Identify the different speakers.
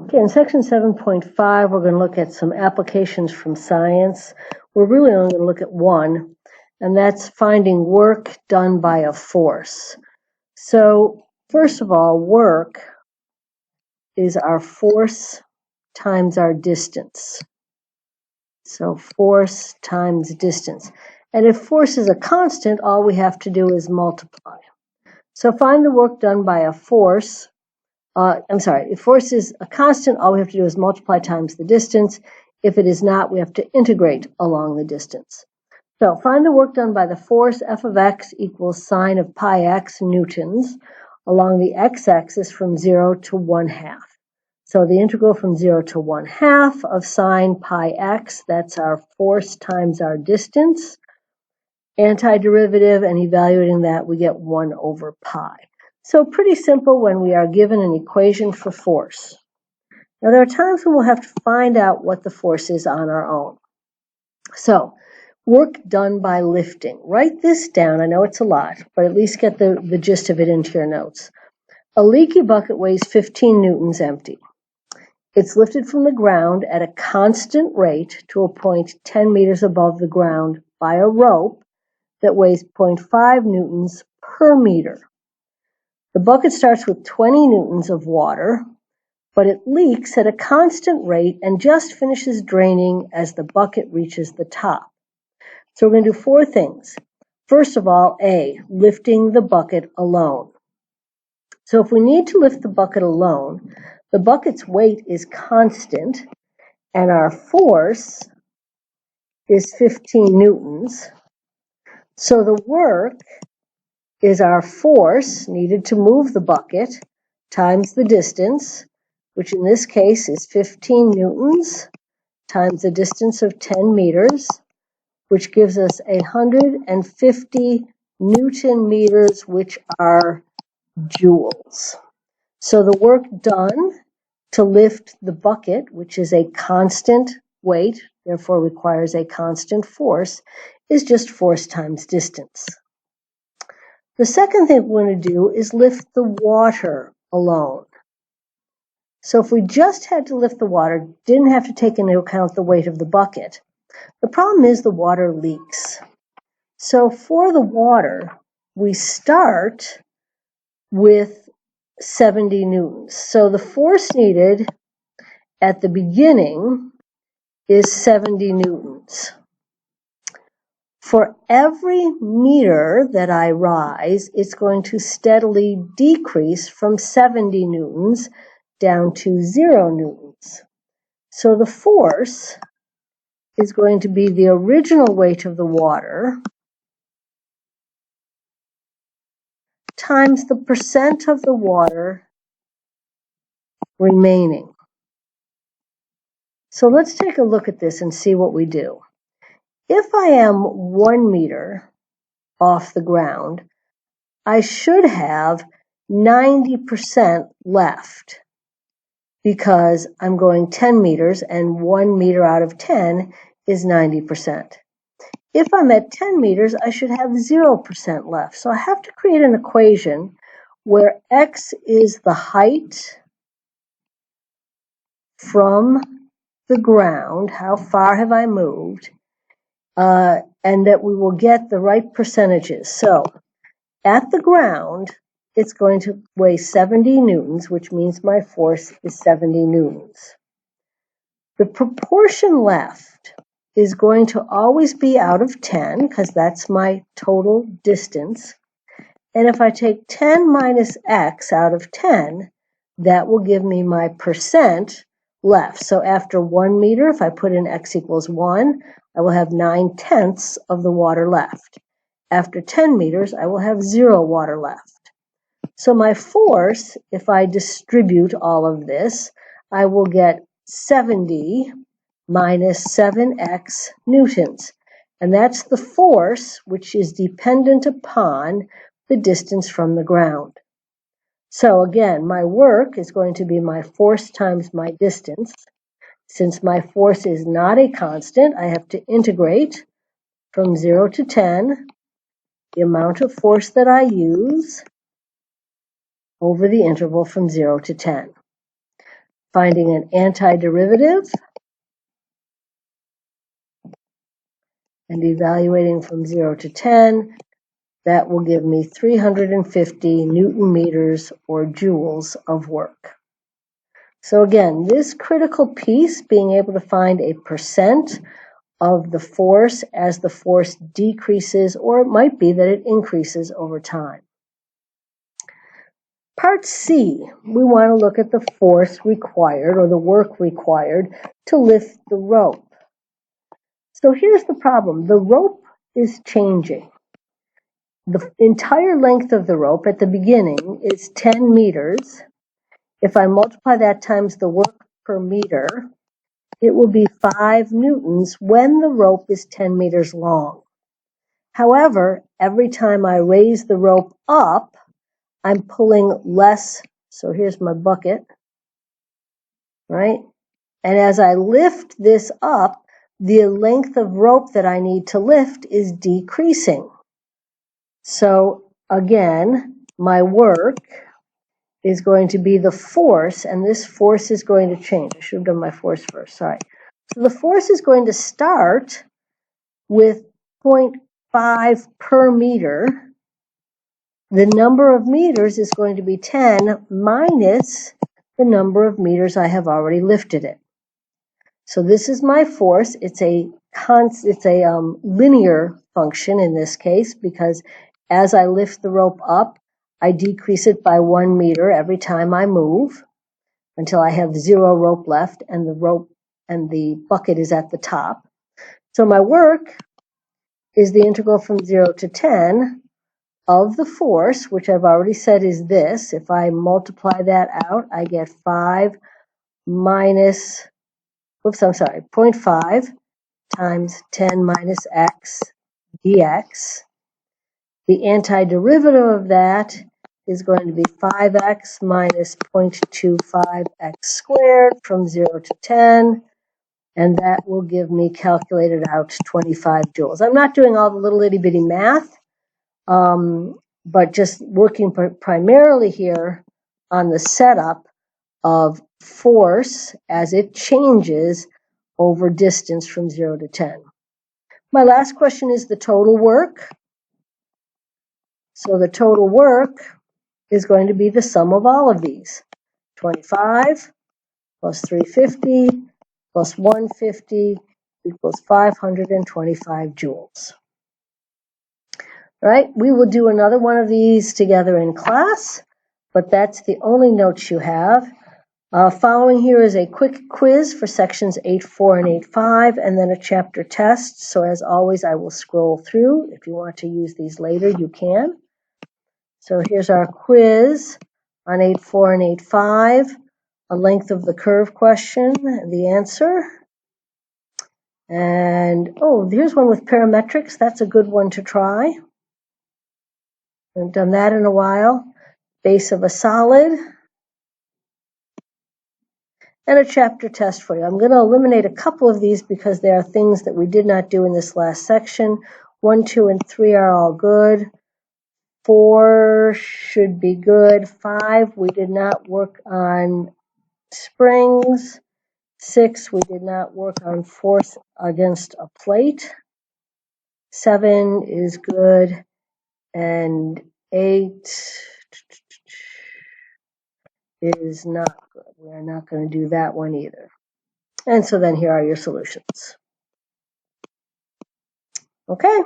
Speaker 1: Okay, in section 7.5, we're going to look at some applications from science. We're really only going to look at one, and that's finding work done by a force. So, first of all, work is our force times our distance. So, force times distance. And if force is a constant, all we have to do is multiply. So, find the work done by a force. If force is a constant, all we have to do is multiply times the distance. If it is not, we have to integrate along the distance. So find the work done by the force. F of x equals sine of pi x newtons along the x-axis from 0 to 1/2. So the integral from 0 to 1/2 of sine pi x, that's our force times our distance. Antiderivative, and evaluating that, we get 1 over pi. So pretty simple when we are given an equation for force. Now there are times when we'll have to find out what the force is on our own. So work done by lifting. Write this down. I know it's a lot, but at least get the gist of it into your notes. A leaky bucket weighs 15 newtons empty. It's lifted from the ground at a constant rate to a point 10 meters above the ground by a rope that weighs 0.5 newtons per meter. The bucket starts with 20 newtons of water, but it leaks at a constant rate and just finishes draining as the bucket reaches the top. So we're going to do 4 things. First of all, A, lifting the bucket alone. So if we need to lift the bucket alone, the bucket's weight is constant and our force is 15 newtons. So the work is our force needed to move the bucket times the distance, which in this case is 15 newtons times the distance of 10 meters, which gives us 150 Newton meters, which are joules. So the work done to lift the bucket, which is a constant weight, therefore requires a constant force, is just force times distance. The second thing we're going to do is lift the water alone. So if we just had to lift the water, didn't have to take into account the weight of the bucket, the problem is the water leaks. So for the water, we start with 70 newtons. So the force needed at the beginning is 70 newtons. For every meter that I rise, it's going to steadily decrease from 70 newtons down to 0 newtons. So the force is going to be the original weight of the water times the percent of the water remaining. So let's take a look at this and see what we do. If I am 1 meter off the ground, I should have 90% left because I'm going 10 meters and 1 meter out of 10 is 90%. If I'm at 10 meters, I should have 0% left. So I have to create an equation where x is the height from the ground, how far have I moved, and that we will get the right percentages. So at the ground, it's going to weigh 70 newtons, which means my force is 70 newtons. The proportion left is going to always be out of 10, because that's my total distance. And if I take 10 minus x out of 10, that will give me my percent left. So after 1 meter, if I put in x equals 1, I will have 9/10 of the water left. After 10 meters, I will have 0 water left. So my force, if I distribute all of this, I will get 70 minus 7x newtons. And that's the force which is dependent upon the distance from the ground. So again, my work is going to be my force times my distance. Since my force is not a constant, I have to integrate from 0 to 10 the amount of force that I use over the interval from 0 to 10. finding an antiderivative, and evaluating from 0 to 10, that will give me 350 Newton meters or joules of work. So again, this critical piece, being able to find a percent of the force as the force decreases, or it might be that it increases over time. Part C, we want to look at the force required or the work required to lift the rope. So here's the problem. The rope is changing. The entire length of the rope at the beginning is 10 meters. If I multiply that times the work per meter, it will be 5 newtons when the rope is 10 meters long. However, every time I raise the rope up, I'm pulling less. So here's my bucket, right? And as I lift this up, the length of rope that I need to lift is decreasing. So again, my work is going to be the force, and this force is going to change. I should have done my force first, sorry. So the force is going to start with 0.5 per meter. The number of meters is going to be 10 minus the number of meters I have already lifted it. So this is my force. It's a linear function in this case, because as I lift the rope up, I decrease it by 1 meter every time I move until I have 0 rope left and the rope and the bucket is at the top. So my work is the integral from 0 to 10 of the force, which I've already said is this. If I multiply that out, I get 5 minus, 0.5 times 10 minus x dx. The antiderivative of that is going to be 5x minus 0.25x squared from 0 to 10, and that will give me calculated out 25 joules. I'm not doing all the little itty bitty math, but just working primarily here on the setup of force as it changes over distance from 0 to 10. My last question is the total work. So the total work is going to be the sum of all of these. 25 plus 350 plus 150 equals 525 joules. All right, we will do another one of these together in class, but that's the only notes you have. Following here is a quick quiz for sections 8.4 and 8.5, and then a chapter test. So as always, I will scroll through. If you want to use these later, you can. So here's our quiz on 8.4 and 8.5, a length of the curve question, the answer. And, oh, here's one with parametrics. That's a good one to try. I haven't done that in a while. Base of a solid. And a chapter test for you. I'm going to eliminate a couple of these because there are things that we did not do in this last section. 1, 2, and 3 are all good. 4 should be good. 5, we did not work on springs. 6, we did not work on force against a plate. 7 is good. And 8 is not good. We are not going to do that one either. And so then here are your solutions. Okay.